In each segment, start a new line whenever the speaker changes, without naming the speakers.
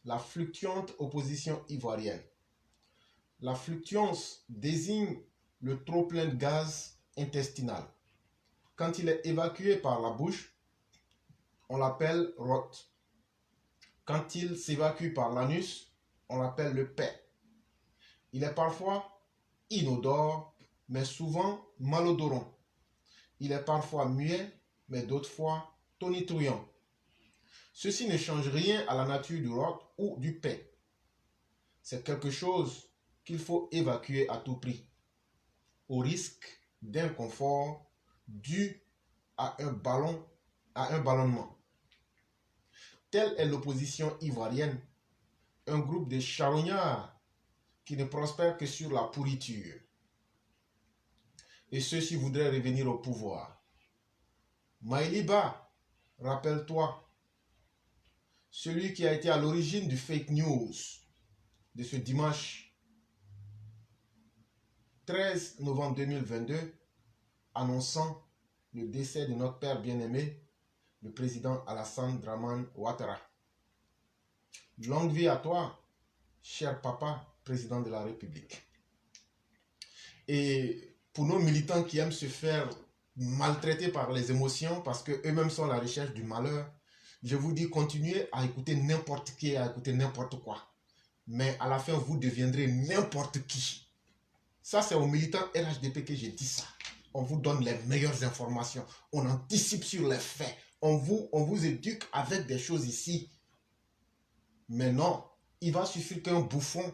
La fluctuante opposition ivoirienne. La fluctuance désigne le trop-plein de gaz intestinal. Quand il est évacué par la bouche, on l'appelle rot. Quand il s'évacue par l'anus, on l'appelle le pet. Il est parfois inodore, mais souvent malodorant. Il est parfois muet, mais d'autres fois tonitruant. Ceci ne change rien à la nature du rot ou du pet. C'est quelque chose qu'il faut évacuer à tout prix, au risque d'inconfort dû à un ballonnement. Telle est l'opposition ivoirienne, un groupe de charognards qui ne prospèrent que sur la pourriture. Et ceux-ci voudraient revenir au pouvoir. Maïliba, rappelle-toi, celui qui a été à l'origine du fake news de ce dimanche 13 novembre 2022, annonçant le décès de notre père bien-aimé, le président Alassane Dramane Ouattara. Longue vie à toi, cher papa, président de la République. Et pour nos militants qui aiment se faire maltraiter par les émotions parce qu'eux-mêmes sont à la recherche du malheur, je vous dis, continuez à écouter n'importe qui, à écouter n'importe quoi. Mais à la fin, vous deviendrez n'importe qui. Ça, c'est aux militants RHDP que j'ai dit ça. On vous donne les meilleures informations. On anticipe sur les faits. On vous éduque avec des choses ici. Mais non, il va suffire qu'un bouffon,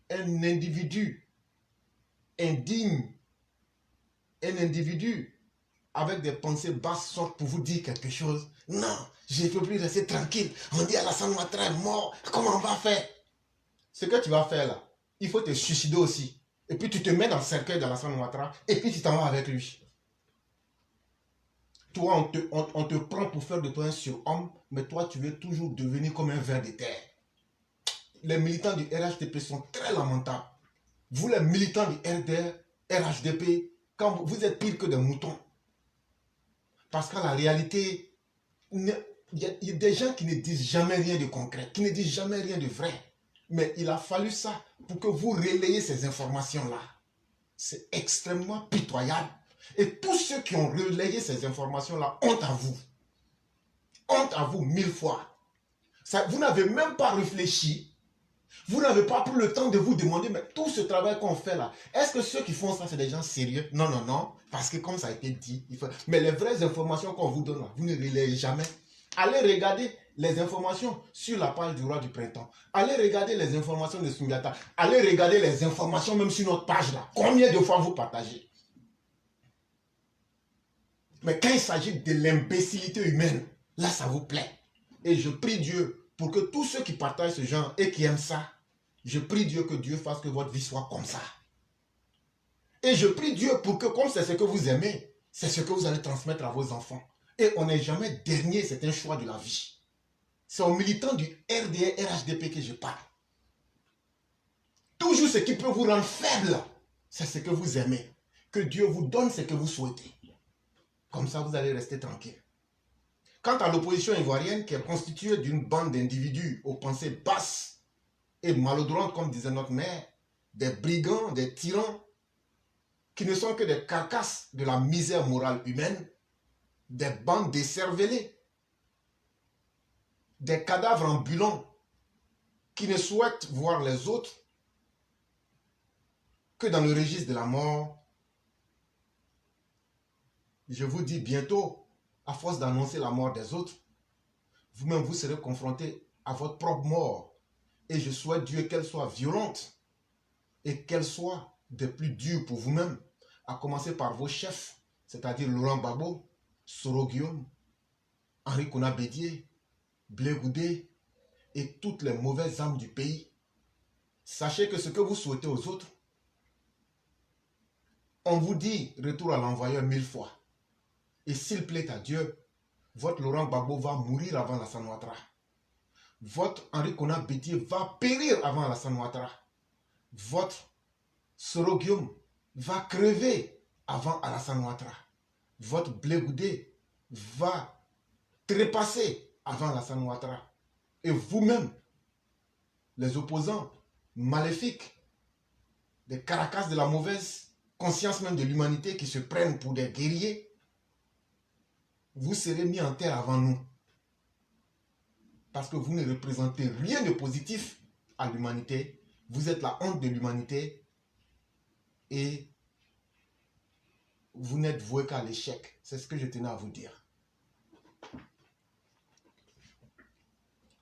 un individu indigne, un individu avec des pensées basses sorte pour vous dire quelque chose. Non, je ne peux plus rester tranquille. On dit Alassane Ouattara est mort. Comment on va faire? Ce que tu vas faire là, il faut te suicider aussi. Et puis tu te mets dans le cercueil d'Alassane Ouattara et puis tu t'en vas avec lui. Toi, on te prend pour faire de toi un surhomme, mais toi, tu veux toujours devenir comme un ver de terre. Les militants du RHDP sont très lamentables. Vous, les militants du RDR, RHDP, quand vous êtes pire que des moutons. Parce qu'en la réalité, il y a des gens qui ne disent jamais rien de concret, qui ne disent jamais rien de vrai. Mais il a fallu ça pour que vous relayez ces informations-là. C'est extrêmement pitoyable. Et tous ceux qui ont relayé ces informations-là, honte à vous. Honte à vous 1000 fois. Ça, vous n'avez même pas réfléchi. Vous n'avez pas pris le temps de vous demander, mais tout ce travail qu'on fait là, est-ce que ceux qui font ça, c'est des gens sérieux? Non, non, non. Parce que comme ça a été dit, mais les vraies informations qu'on vous donne là, vous ne relayez jamais. Allez regarder les informations sur la page du Roi du Printemps. Allez regarder les informations de Sundiata. Allez regarder les informations même sur notre page là. Combien de fois vous partagez? Mais quand il s'agit de l'imbécilité humaine, là ça vous plaît. Et je prie Dieu pour que tous ceux qui partagent ce genre et qui aiment ça, je prie Dieu que Dieu fasse que votre vie soit comme ça. Et je prie Dieu pour que comme c'est ce que vous aimez, c'est ce que vous allez transmettre à vos enfants. Et on n'est jamais dernier, c'est un choix de la vie. C'est aux militants du RDR, RHDP que je parle. Toujours ce qui peut vous rendre faible, c'est ce que vous aimez. Que Dieu vous donne ce que vous souhaitez. Comme ça, vous allez rester tranquille. Quant à l'opposition ivoirienne, qui est constituée d'une bande d'individus aux pensées basses et malodrantes, comme disait notre mère, des brigands, des tyrans, qui ne sont que des carcasses de la misère morale humaine, des bandes décervelées, des cadavres ambulants qui ne souhaitent voir les autres que dans le registre de la mort. Je vous dis bientôt, à force d'annoncer la mort des autres, vous-même vous serez confrontés à votre propre mort. Et je souhaite Dieu qu'elle soit violente et qu'elle soit des plus dures pour vous-même, à commencer par vos chefs, c'est-à-dire Laurent Gbagbo, Soro Guillaume, Henri Konan Bédié, Blé Goudé et toutes les mauvaises âmes du pays. Sachez que ce que vous souhaitez aux autres, on vous dit retour à l'envoyeur 1000 fois. Et s'il plaît à Dieu, votre Laurent Gbagbo va mourir avant Alassane Ouattara. Votre Henri Konan Bédié va périr avant Alassane Ouattara. Votre Soro Guillaume va crever avant Alassane Ouattara. Votre Blé Goudé va trépasser avant Alassane Ouattara. Et vous-même, les opposants maléfiques, des caracas de la mauvaise conscience même de l'humanité qui se prennent pour des guerriers, vous serez mis en terre avant nous. Parce que vous ne représentez rien de positif à l'humanité. Vous êtes la honte de l'humanité et vous n'êtes voué qu'à l'échec. C'est ce que je tenais à vous dire.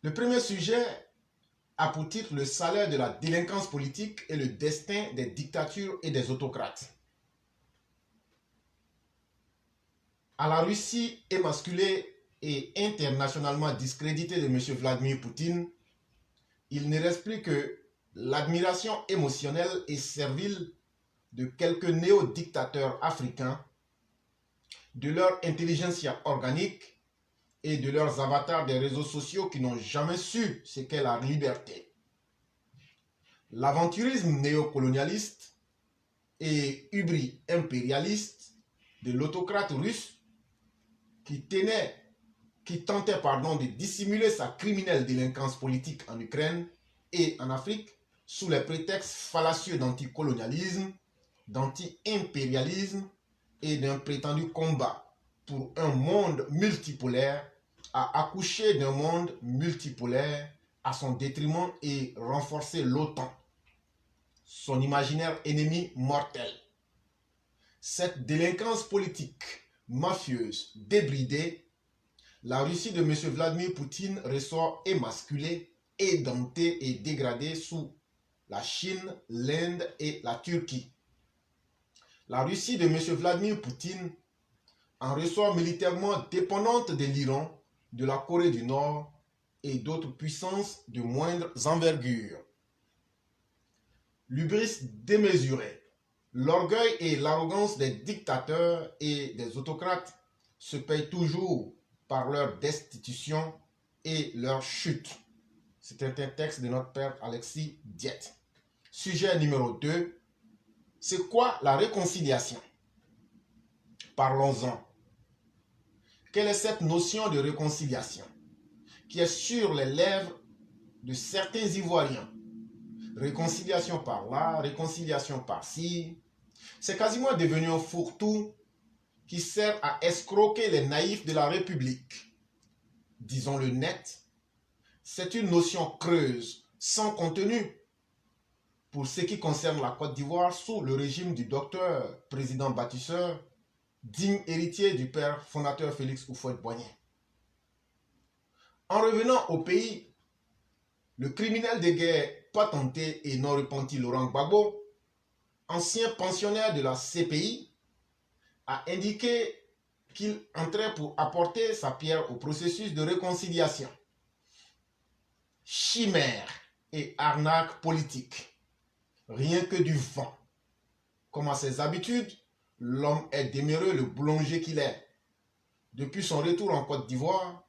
Le premier sujet a pour titre le salaire de la délinquance politique et le destin des dictatures et des autocrates. À la Russie émasculée et internationalement discréditée de M. Vladimir Poutine, il ne reste plus que l'admiration émotionnelle et servile de quelques néo-dictateurs africains, de leur intelligentsia organique et de leurs avatars des réseaux sociaux qui n'ont jamais su ce qu'est la liberté. L'aventurisme néocolonialiste et hubri-impérialiste de l'autocrate russe qui tentait de dissimuler sa criminelle délinquance politique en Ukraine et en Afrique sous les prétextes fallacieux d'anticolonialisme, d'anti-impérialisme et d'un prétendu combat pour un monde multipolaire, a accouché d'un monde multipolaire à son détriment et renforcé l'OTAN, son imaginaire ennemi mortel. Cette délinquance politique mafieuse débridée, la Russie de M. Vladimir Poutine ressort émasculée, édentée et dégradée sous la Chine, l'Inde et la Turquie. La Russie de M. Vladimir Poutine en ressort militairement dépendante de l'Iran, de la Corée du Nord et d'autres puissances de moindre envergure. L'hubris démesuré, l'orgueil et l'arrogance des dictateurs et des autocrates se payent toujours par leur destitution et leur chute. C'était un texte de notre père Alexis Diet. Sujet numéro 2. C'est quoi la réconciliation? Parlons-en. Quelle est cette notion de réconciliation qui est sur les lèvres de certains Ivoiriens? Réconciliation par là, réconciliation par-ci. C'est quasiment devenu un fourre-tout qui sert à escroquer les naïfs de la République. Disons-le net, c'est une notion creuse, sans contenu, pour ce qui concerne la Côte d'Ivoire sous le régime du docteur président bâtisseur, digne héritier du père fondateur Félix Houphouët-Boigny. En revenant au pays, le criminel de guerre patenté et non repenti Laurent Gbagbo, ancien pensionnaire de la CPI, a indiqué qu'il entrait pour apporter sa pierre au processus de réconciliation. Chimère et arnaque politique. Rien que du vent. Comme à ses habitudes, l'homme est demeuré le boulanger qu'il est. Depuis son retour en Côte d'Ivoire,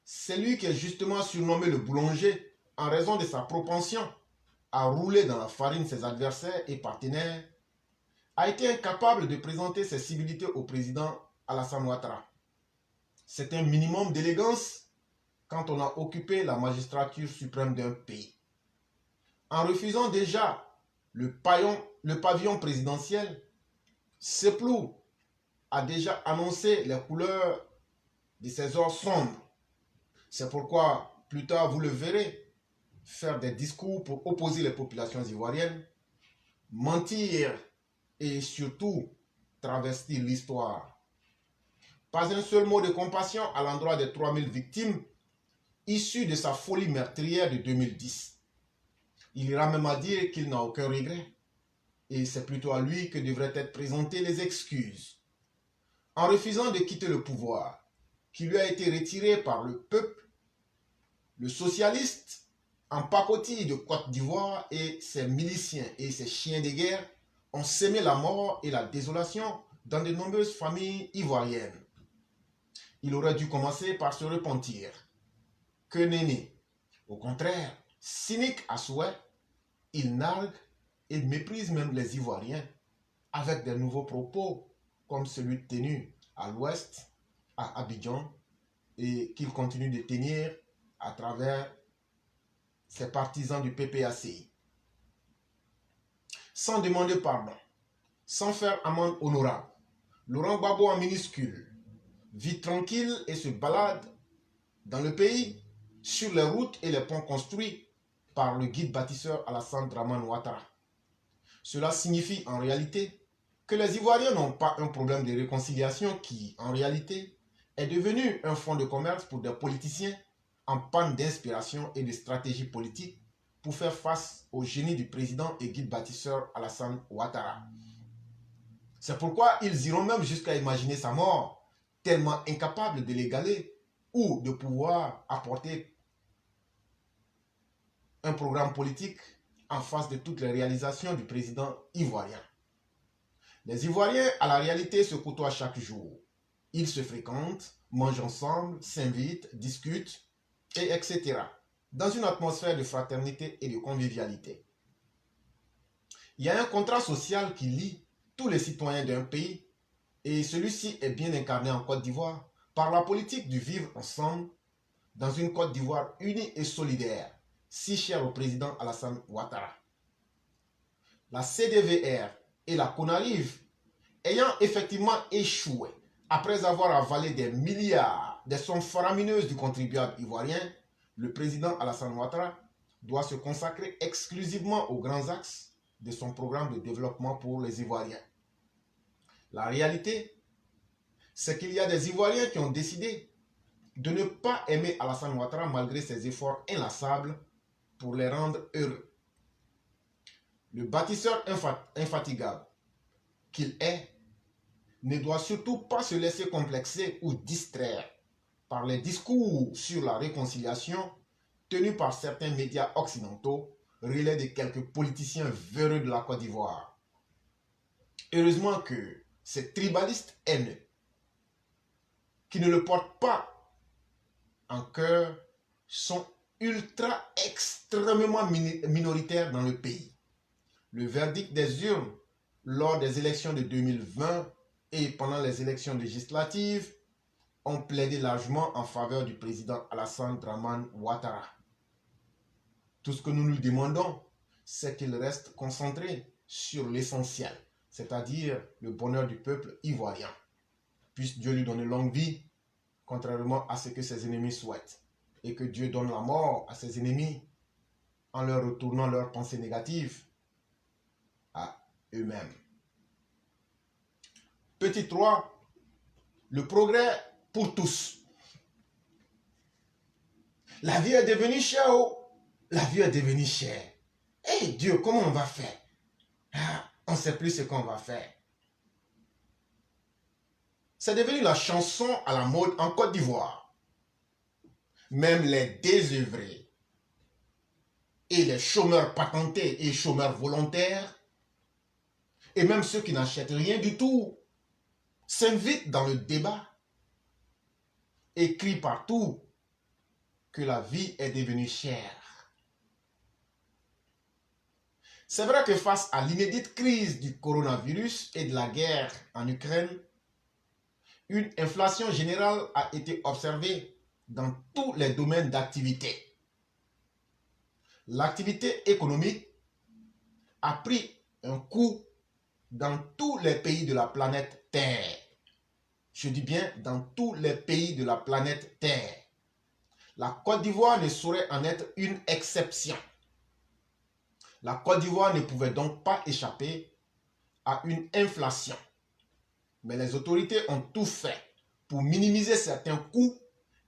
c'est lui qui est justement surnommé le boulanger en raison de sa propension à rouler dans la farine ses adversaires et partenaires, a été incapable de présenter ses civilités au président Alassane Ouattara. C'est un minimum d'élégance quand on a occupé la magistrature suprême d'un pays. En refusant déjà le pavillon présidentiel, Seplou a déjà annoncé les couleurs de ses heures sombres. C'est pourquoi, plus tard, vous le verrez, faire des discours pour opposer les populations ivoiriennes, mentir et surtout travestir l'histoire. Pas un seul mot de compassion à l'endroit des 3000 victimes issues de sa folie meurtrière de 2010. Il ira même à dire qu'il n'a aucun regret. Et c'est plutôt à lui que devraient être présentées les excuses. En refusant de quitter le pouvoir, qui lui a été retiré par le peuple, le socialiste en pacotille de Côte d'Ivoire et ses miliciens et ses chiens de guerre ont sémé la mort et la désolation dans de nombreuses familles ivoiriennes. Il aurait dû commencer par se repentir. Que nenni. Au contraire, cynique à souhait, il nargue et méprise même les Ivoiriens avec des nouveaux propos comme celui tenu à l'ouest, à Abidjan, et qu'il continue de tenir à travers ses partisans du PPACI. Sans demander pardon, sans faire amende honorable, Laurent Gbagbo en minuscule vit tranquille et se balade dans le pays sur les routes et les ponts construits par le guide bâtisseur Alassane Dramane Ouattara. Cela signifie en réalité que les Ivoiriens n'ont pas un problème de réconciliation qui, en réalité, est devenu un fonds de commerce pour des politiciens en panne d'inspiration et de stratégie politique pour faire face au génie du président et guide bâtisseur Alassane Ouattara. C'est pourquoi ils iront même jusqu'à imaginer sa mort, tellement incapables de l'égaler ou de pouvoir apporter un programme politique en face de toutes les réalisations du président ivoirien. Les Ivoiriens, à la réalité, se côtoient chaque jour. Ils se fréquentent, mangent ensemble, s'invitent, discutent, et etc. dans une atmosphère de fraternité et de convivialité. Il y a un contrat social qui lie tous les citoyens d'un pays et celui-ci est bien incarné en Côte d'Ivoire par la politique du vivre ensemble dans une Côte d'Ivoire unie et solidaire, si chère au président Alassane Ouattara. La CDVR et la CONARIV ayant effectivement échoué après avoir avalé des milliards, des sommes faramineuses du contribuable ivoirien, le président Alassane Ouattara doit se consacrer exclusivement aux grands axes de son programme de développement pour les Ivoiriens. La réalité, c'est qu'il y a des Ivoiriens qui ont décidé de ne pas aimer Alassane Ouattara malgré ses efforts inlassables pour les rendre heureux. Le bâtisseur infatigable qu'il est ne doit surtout pas se laisser complexer ou distraire par les discours sur la réconciliation tenus par certains médias occidentaux, relais de quelques politiciens véreux de la Côte d'Ivoire. Heureusement que ces tribalistes haineux, qui ne le portent pas en cœur, sont extrêmement minoritaires dans le pays. Le verdict des urnes lors des élections de 2020 et pendant les élections législatives ont plaidé largement en faveur du président Alassane Dramane Ouattara. Tout ce que nous lui demandons, c'est qu'il reste concentré sur l'essentiel, c'est-à-dire le bonheur du peuple ivoirien. Puisse Dieu lui donner longue vie, contrairement à ce que ses ennemis souhaitent, et que Dieu donne la mort à ses ennemis en leur retournant leurs pensées négatives à eux-mêmes. Petit 3, le progrès pour tous. La vie est devenue chère, oh. La vie est devenue chère. Eh Dieu, comment on va faire? On ne sait plus ce qu'on va faire. C'est devenu la chanson à la mode en Côte d'Ivoire. Même les désœuvrés et les chômeurs patentés et chômeurs volontaires, et même ceux qui n'achètent rien du tout, s'invitent dans le débat et crient partout que la vie est devenue chère. C'est vrai que face à l'inédite crise du coronavirus et de la guerre en Ukraine, une inflation générale a été observée dans tous les domaines d'activité. L'activité économique a pris un coup dans tous les pays de la planète Terre. Je dis bien dans tous les pays de la planète Terre. La Côte d'Ivoire ne saurait en être une exception. La Côte d'Ivoire ne pouvait donc pas échapper à une inflation. Mais les autorités ont tout fait pour minimiser certains coûts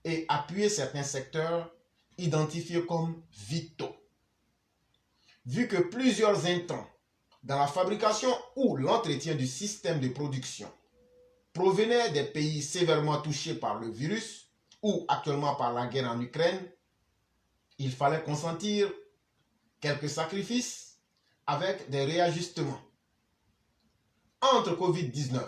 et appuyer certains secteurs identifiés comme vitaux. Vu que plusieurs intrants dans la fabrication ou l'entretien du système de production provenaient des pays sévèrement touchés par le virus ou actuellement par la guerre en Ukraine, il fallait consentir quelques sacrifices avec des réajustements. Entre Covid-19,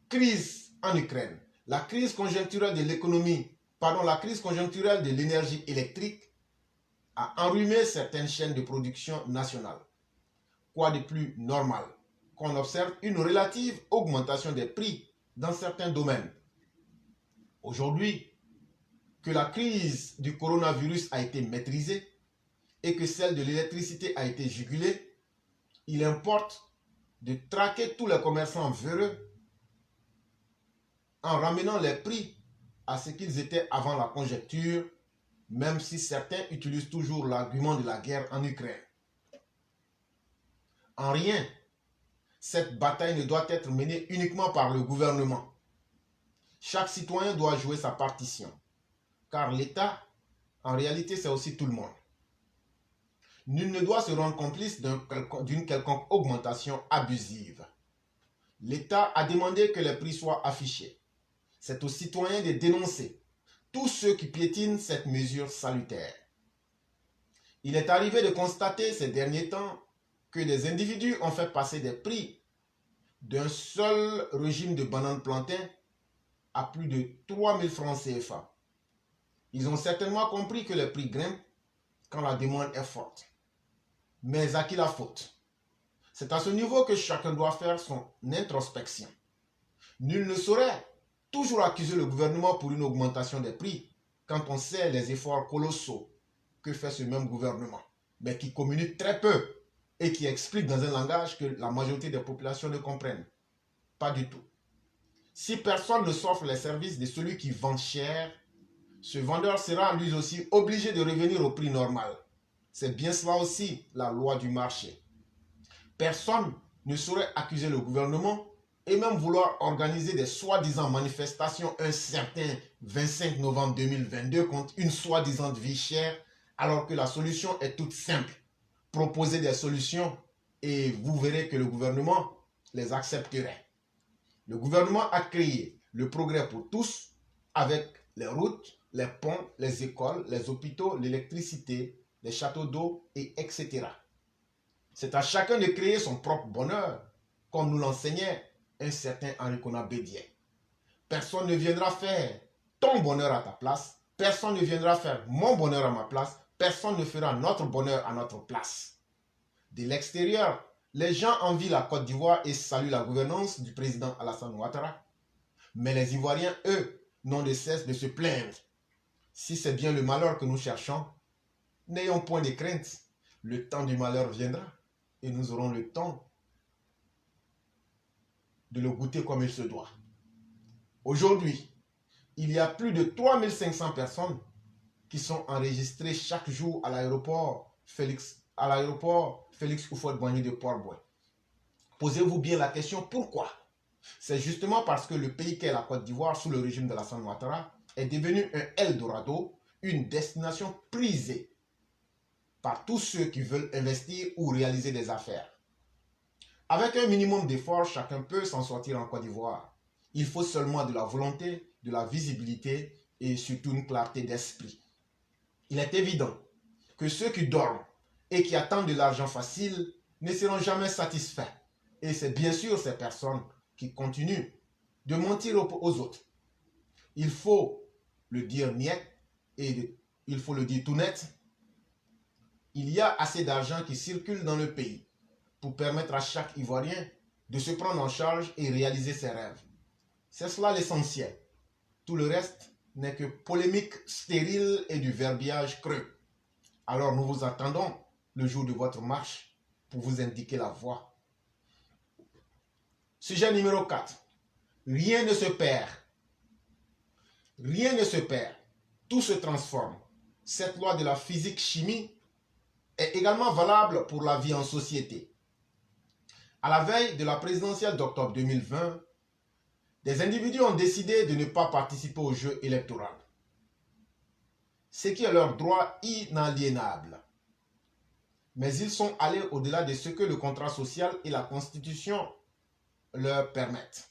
crise en Ukraine, la crise conjoncturelle de l'économie, la crise conjoncturelle de l'énergie électrique a enrhumé certaines chaînes de production nationales. Quoi de plus normal qu'on observe une relative augmentation des prix dans certains domaines. Aujourd'hui, que la crise du coronavirus a été maîtrisée et que celle de l'électricité a été jugulée, il importe de traquer tous les commerçants véreux en ramenant les prix à ce qu'ils étaient avant la conjoncture, même si certains utilisent toujours l'argument de la guerre en Ukraine. En rien, cette bataille ne doit être menée uniquement par le gouvernement. Chaque citoyen doit jouer sa partition, car l'État, en réalité, c'est aussi tout le monde. Nul ne doit se rendre complice d'une quelconque augmentation abusive. L'État a demandé que les prix soient affichés. C'est aux citoyens de dénoncer tous ceux qui piétinent cette mesure salutaire. Il est arrivé de constater ces derniers temps que des individus ont fait passer des prix d'un seul régime de bananes plantains à plus de 3000 francs CFA. Ils ont certainement compris que les prix grimpent quand la demande est forte. Mais à qui la faute? C'est à ce niveau que chacun doit faire son introspection. Nul ne saurait toujours accuser le gouvernement pour une augmentation des prix quand on sait les efforts colossaux que fait ce même gouvernement, mais qui communique très peu et qui explique dans un langage que la majorité des populations ne comprennent. Pas du tout. Si personne ne s'offre les services de celui qui vend cher, ce vendeur sera lui aussi obligé de revenir au prix normal. C'est bien cela aussi la loi du marché. Personne ne saurait accuser le gouvernement et même vouloir organiser des soi-disant manifestations un certain 25 novembre 2022 contre une soi-disant vie chère, alors que la solution est toute simple. Proposer des solutions et vous verrez que le gouvernement les accepterait. Le gouvernement a créé le progrès pour tous avec les routes, les ponts, les écoles, les hôpitaux, l'électricité, les châteaux d'eau, et etc. C'est à chacun de créer son propre bonheur, comme nous l'enseignait un certain Henri Konan Bédié. Personne ne viendra faire ton bonheur à ta place, personne ne viendra faire mon bonheur à ma place, personne ne fera notre bonheur à notre place. De l'extérieur, les gens envient la Côte d'Ivoire et saluent la gouvernance du président Alassane Ouattara. Mais les Ivoiriens, eux, n'ont de cesse de se plaindre. Si c'est bien le malheur que nous cherchons, n'ayons point de crainte. Le temps du malheur viendra et nous aurons le temps de le goûter comme il se doit. Aujourd'hui, il y a plus de 3500 personnes qui sont enregistrées chaque jour à l'aéroport Félix Houphouët-Boigny de Port-Bouin. Posez-vous bien la question, pourquoi? C'est justement parce que le pays qu'est la Côte d'Ivoire sous le régime de Alassane Ouattara est devenu un Eldorado, une destination prisée par tous ceux qui veulent investir ou réaliser des affaires. Avec un minimum d'efforts, chacun peut s'en sortir en Côte d'Ivoire. Il faut seulement de la volonté, de la visibilité et surtout une clarté d'esprit. Il est évident que ceux qui dorment et qui attendent de l'argent facile ne seront jamais satisfaits. Et c'est bien sûr ces personnes qui continuent de mentir aux autres. Il faut le dire net et il faut le dire tout net. Il y a assez d'argent qui circule dans le pays pour permettre à chaque Ivoirien de se prendre en charge et réaliser ses rêves. C'est cela l'essentiel. Tout le reste n'est que polémique stérile et du verbiage creux. Alors nous vous attendons le jour de votre marche pour vous indiquer la voie. Sujet numéro 4. Rien ne se perd. Rien ne se perd. Tout se transforme. Cette loi de la physique-chimie est également valable pour la vie en société. À la veille de la présidentielle d'octobre 2020, des individus ont décidé de ne pas participer au jeu électoral, ce qui est leur droit inaliénable. Mais ils sont allés au-delà de ce que le contrat social et la Constitution leur permettent.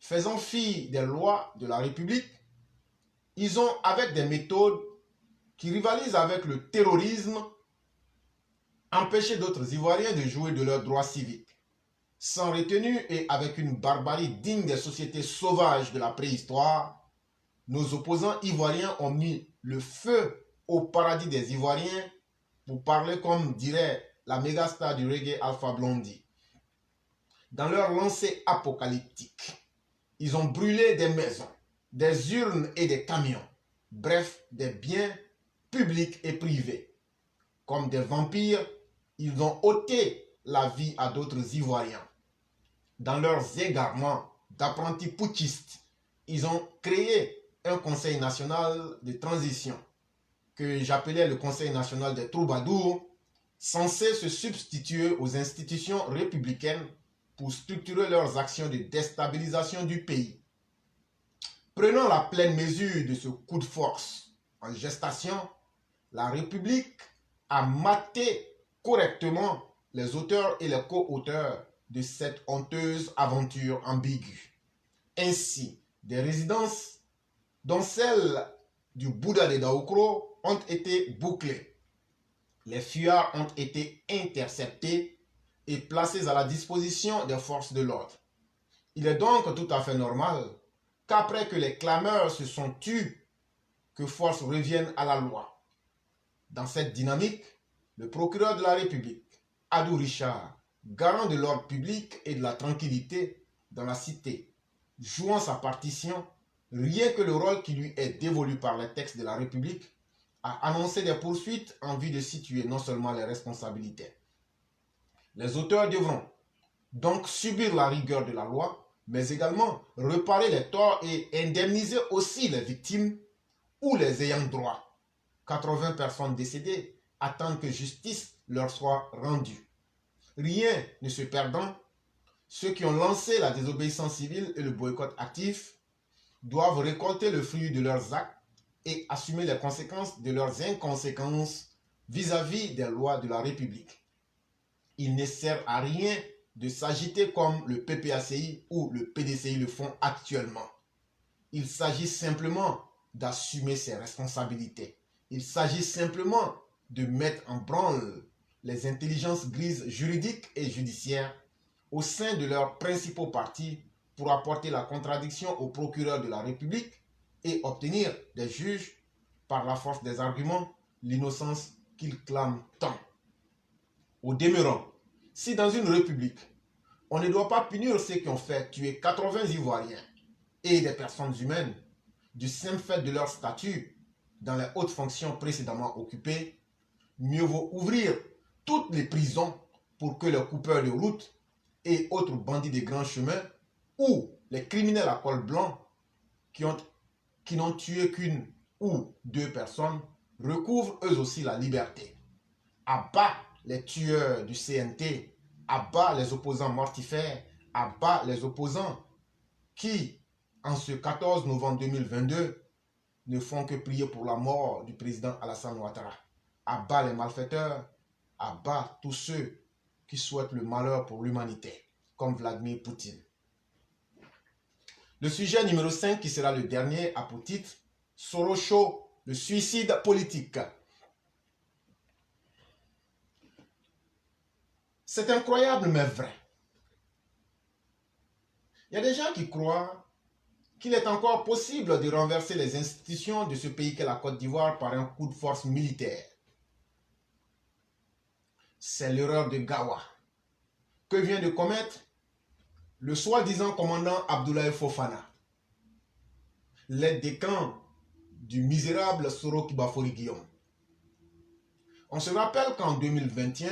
Faisant fi des lois de la République, ils ont, avec des méthodes qui rivalisent avec le terrorisme, empêché d'autres Ivoiriens de jouir de leurs droits civiques. Sans retenue et avec une barbarie digne des sociétés sauvages de la préhistoire, nos opposants ivoiriens ont mis le feu au paradis des Ivoiriens, pour parler comme dirait la mégastar du reggae Alpha Blondy. Dans leur lancée apocalyptique, ils ont brûlé des maisons, des urnes et des camions, bref, des biens publics et privés. Comme des vampires, ils ont ôté la vie à d'autres Ivoiriens. Dans leurs égarements d'apprentis putschistes, ils ont créé un conseil national de transition que j'appelais le Conseil national des troubadours, censé se substituer aux institutions républicaines pour structurer leurs actions de déstabilisation du pays. Prenant la pleine mesure de ce coup de force en gestation, la République a maté correctement les auteurs et les co-auteurs de cette honteuse aventure ambiguë. Ainsi, des résidences, dont celle du Bouddha de Daoukro, ont été bouclées. Les fuyards ont été interceptés et placés à la disposition des forces de l'ordre. Il est donc tout à fait normal qu'après que les clameurs se sont tus, que force revienne à la loi. Dans cette dynamique, le procureur de la République, Adou Richard, garant de l'ordre public et de la tranquillité dans la cité, jouant sa partition, rien que le rôle qui lui est dévolu par les textes de la République, a annoncé des poursuites en vue de situer non seulement les responsabilités. Les auteurs devront donc subir la rigueur de la loi, mais également réparer les torts et indemniser aussi les victimes ou les ayants droit. 80 personnes décédées attendent que justice leur soit rendue. Rien ne se perdant, ceux qui ont lancé la désobéissance civile et le boycott actif doivent récolter le fruit de leurs actes et assumer les conséquences de leurs inconséquences vis-à-vis des lois de la République. Il ne sert à rien de s'agiter comme le PPACI ou le PDCI le font actuellement. Il s'agit simplement d'assumer ses responsabilités. Il s'agit simplement de mettre en branle les intelligences grises juridiques et judiciaires au sein de leurs principaux partis pour apporter la contradiction au procureur de la République et obtenir des juges, par la force des arguments, l'innocence qu'ils clament tant. Au demeurant, si dans une république, on ne doit pas punir ceux qui ont fait tuer 80 Ivoiriens et des personnes humaines du simple fait de leur statut dans les hautes fonctions précédemment occupées, mieux vaut ouvrir toutes les prisons pour que les coupeurs de route et autres bandits de grands chemins ou les criminels à col blanc qui n'ont tué qu'une ou deux personnes recouvrent eux aussi la liberté. À bas les tueurs du CNT, à bas les opposants mortifères, à bas les opposants qui, en ce 14 novembre 2022, ne font que prier pour la mort du président Alassane Ouattara. À bas les malfaiteurs, à bas tous ceux qui souhaitent le malheur pour l'humanité, comme Vladimir Poutine. Le sujet numéro 5, qui sera le dernier, a pour titre « Sorocho, le suicide politique ». C'est incroyable mais vrai. Il y a des gens qui croient qu'il est encore possible de renverser les institutions de ce pays qu'est la Côte d'Ivoire par un coup de force militaire. C'est l'erreur de Gawa que vient de commettre le soi-disant commandant Abdoulaye Fofana, l'aide de camp du misérable Soro Kibafori Guillaume. On se rappelle qu'en 2021,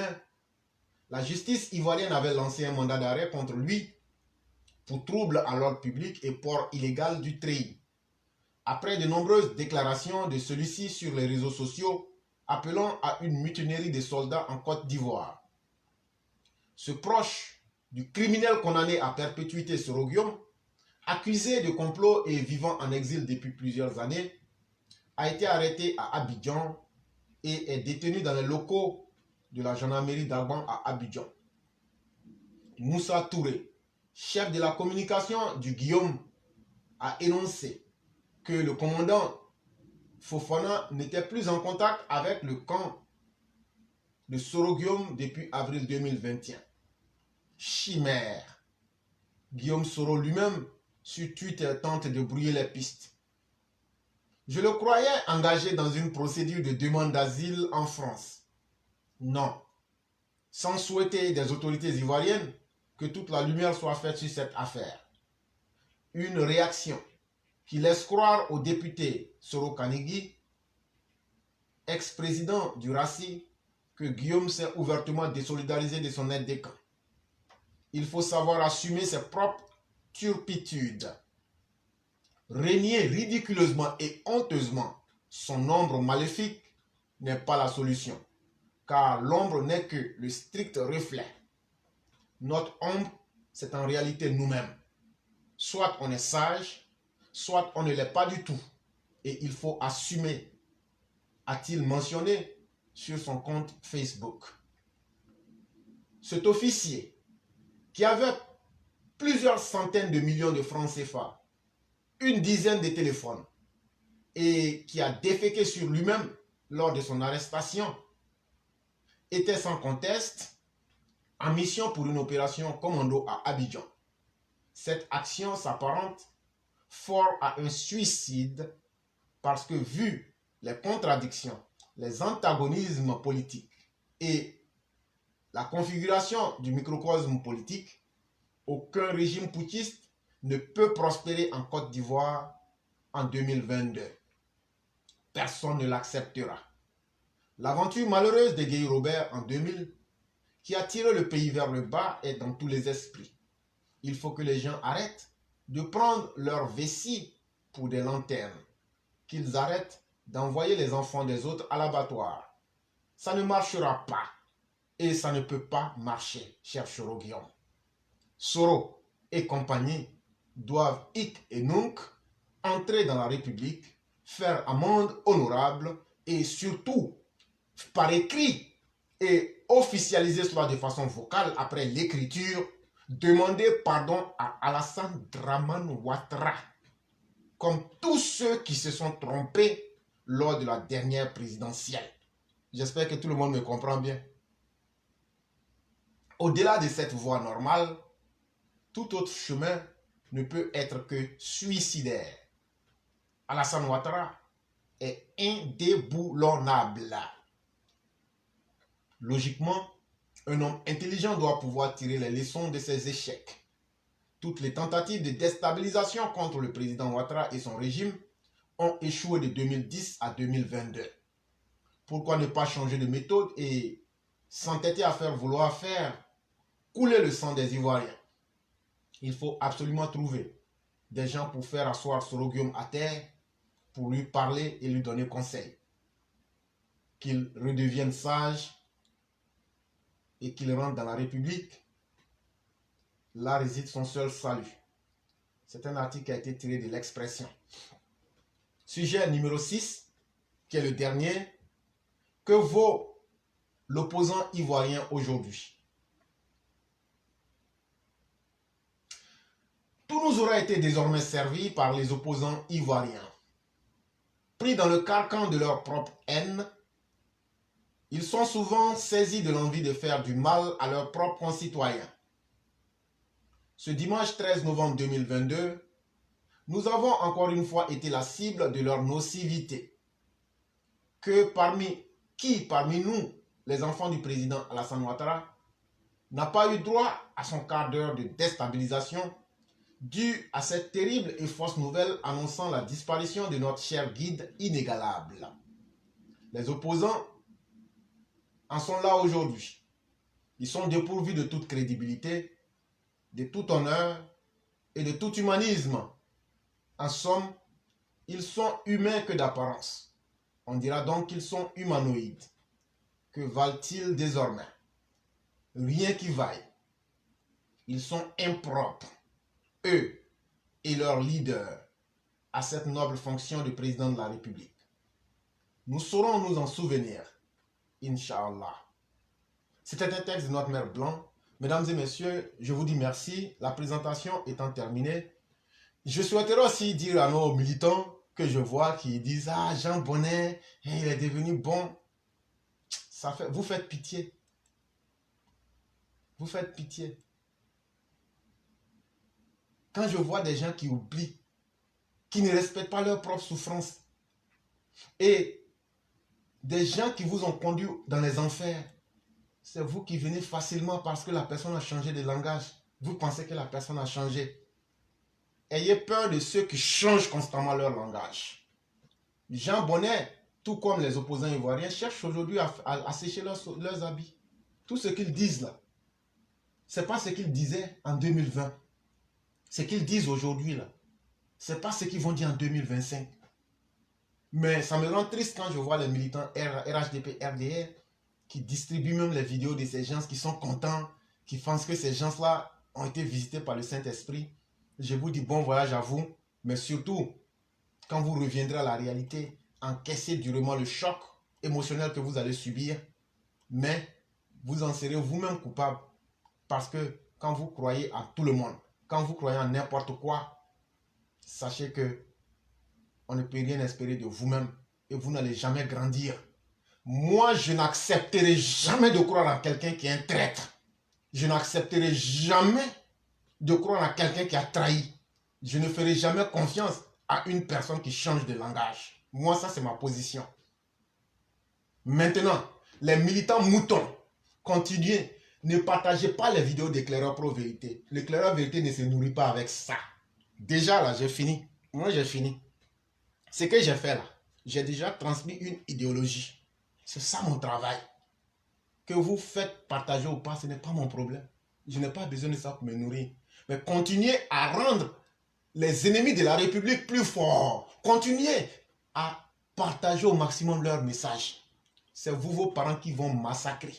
la justice ivoirienne avait lancé un mandat d'arrêt contre lui pour trouble à l'ordre public et port illégal du treillis, après de nombreuses déclarations de celui-ci sur les réseaux sociaux appelant à une mutinerie des soldats en Côte d'Ivoire. Ce proche du criminel condamné à perpétuité Soro Guillaume, accusé de complot et vivant en exil depuis plusieurs années, a été arrêté à Abidjan et est détenu dans les locaux de la gendarmerie d'Alban à Abidjan. Moussa Touré, chef de la communication du Guillaume, a énoncé que le commandant Fofana n'était plus en contact avec le camp de Soro Guillaume depuis avril 2021. Chimère. Guillaume Soro lui-même sur Twitter tente de brouiller les pistes. Je le croyais engagé dans une procédure de demande d'asile en France. Non. Sans souhaiter des autorités ivoiriennes que toute la lumière soit faite sur cette affaire. Une réaction qui laisse croire au député Soro Kanigui, ex-président du RACI, que Guillaume s'est ouvertement désolidarisé de son aide des camps. Il faut savoir assumer ses propres turpitudes. Régner ridiculeusement et honteusement son ombre maléfique n'est pas la solution, car l'ombre n'est que le strict reflet. Notre ombre, c'est en réalité nous-mêmes. Soit on est sage, soit on ne l'est pas du tout. Et il faut assumer, a-t-il mentionné sur son compte Facebook. Cet officier, qui avait plusieurs centaines de millions de francs CFA, une dizaine de téléphones, et qui a déféqué sur lui-même lors de son arrestation, était sans conteste en mission pour une opération commando à Abidjan. Cette action s'apparente fort à un suicide parce que vu les contradictions, les antagonismes politiques et la configuration du microcosme politique, aucun régime putschiste ne peut prospérer en Côte d'Ivoire en 2022. Personne ne l'acceptera. L'aventure malheureuse de Guy Robert en 2000, qui a tiré le pays vers le bas, est dans tous les esprits. Il faut que les gens arrêtent de prendre leurs vessies pour des lanternes, qu'ils arrêtent d'envoyer les enfants des autres à l'abattoir. Ça ne marchera pas et ça ne peut pas marcher, cher Soro Guillaume. Soro et compagnie doivent hic et nunc entrer dans la République, faire amende honorable et surtout par écrit et officialiser cela de façon vocale après l'écriture, demander pardon à Alassane Dramane Ouattara, comme tous ceux qui se sont trompés lors de la dernière présidentielle. J'espère que tout le monde me comprend bien. Au-delà de cette voie normale, tout autre chemin ne peut être que suicidaire. Alassane Ouattara est indéboulonnable. Logiquement, un homme intelligent doit pouvoir tirer les leçons de ses échecs. Toutes les tentatives de déstabilisation contre le président Ouattara et son régime ont échoué de 2010 à 2022. Pourquoi ne pas changer de méthode et s'entêter à vouloir faire couler le sang des Ivoiriens? Il faut absolument trouver des gens pour faire asseoir Soro Guillaume à terre, pour lui parler et lui donner conseil. Qu'il redevienne sage et qu'il rentre dans la République. Là réside son seul salut. C'est un article qui a été tiré de l'Expression. Sujet numéro 6, qui est le dernier. Que vaut l'opposant ivoirien aujourd'hui? Tout nous aura été désormais servi par les opposants ivoiriens. Pris dans le carcan de leur propre haine, ils sont souvent saisis de l'envie de faire du mal à leurs propres concitoyens. Ce dimanche 13 novembre 2022, nous avons encore une fois été la cible de leur nocivité. Qui parmi nous, les enfants du président Alassane Ouattara, n'a pas eu droit à son quart d'heure de déstabilisation dû à cette terrible et fausse nouvelle annonçant la disparition de notre cher guide inégalable. Les opposants en sont là aujourd'hui. Ils sont dépourvus de toute crédibilité, de tout honneur et de tout humanisme. En somme, ils sont humains que d'apparence. On dira donc qu'ils sont humanoïdes. Que valent-ils désormais? Rien qui vaille. Ils sont impropres, eux et leur leader, à cette noble fonction de président de la République. Nous saurons nous en souvenir, Inch'Allah. C'était un texte de notre mère Blanc. Mesdames et messieurs, je vous dis merci. La présentation étant terminée, je souhaiterais aussi dire à nos militants que je vois qui disent « Ah, Jean Bonnet, il est devenu bon. » Vous faites pitié. Vous faites pitié. Quand je vois des gens qui oublient, qui ne respectent pas leur propre souffrance, et des gens qui vous ont conduit dans les enfers, c'est vous qui venez facilement parce que la personne a changé de langage. Vous pensez que la personne a changé. Ayez peur de ceux qui changent constamment leur langage. Jean Bonnet tout comme les opposants ivoiriens, cherchent aujourd'hui à sécher leurs habits. Tout ce qu'ils disent là, ce n'est pas ce qu'ils disaient en 2020. Ce qu'ils disent aujourd'hui là, ce n'est pas ce qu'ils vont dire en 2025. Mais ça me rend triste quand je vois les militants RHDP, RDR qui distribuent même les vidéos de ces gens qui sont contents, qui pensent que ces gens-là ont été visités par le Saint-Esprit. Je vous dis bon voyage à vous, mais surtout, quand vous reviendrez à la réalité, encaissez durement le choc émotionnel que vous allez subir, mais vous en serez vous-même coupable. Parce que quand vous croyez en tout le monde, quand vous croyez en n'importe quoi, sachez que on ne peut rien espérer de vous-même et vous n'allez jamais grandir. Moi, je n'accepterai jamais de croire en quelqu'un qui est un traître. Je n'accepterai jamais de croire en quelqu'un qui a trahi. Je ne ferai jamais confiance à une personne qui change de langage. Moi, ça, c'est ma position. Maintenant, les militants moutons, continuez. Ne partagez pas les vidéos d'éclaireur pro-vérité. L'éclaireur vérité ne se nourrit pas avec ça. Déjà, là, j'ai fini. Moi, j'ai fini. Ce que j'ai fait là, j'ai déjà transmis une idéologie. C'est ça mon travail. Que vous faites partager ou pas, ce n'est pas mon problème. Je n'ai pas besoin de ça pour me nourrir. Mais continuez à rendre les ennemis de la République plus forts. Continuez à partager au maximum leur message. C'est vous, vos parents, qui vont massacrer.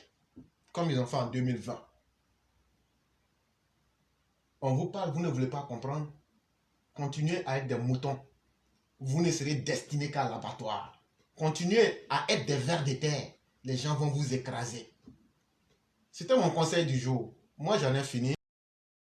Comme ils ont fait en 2020. On vous parle, vous ne voulez pas comprendre. Continuez à être des moutons. Vous ne serez destinés qu'à l'abattoir. Continuez à être des vers de terre. Les gens vont vous écraser. C'était mon conseil du jour. Moi, j'en ai fini.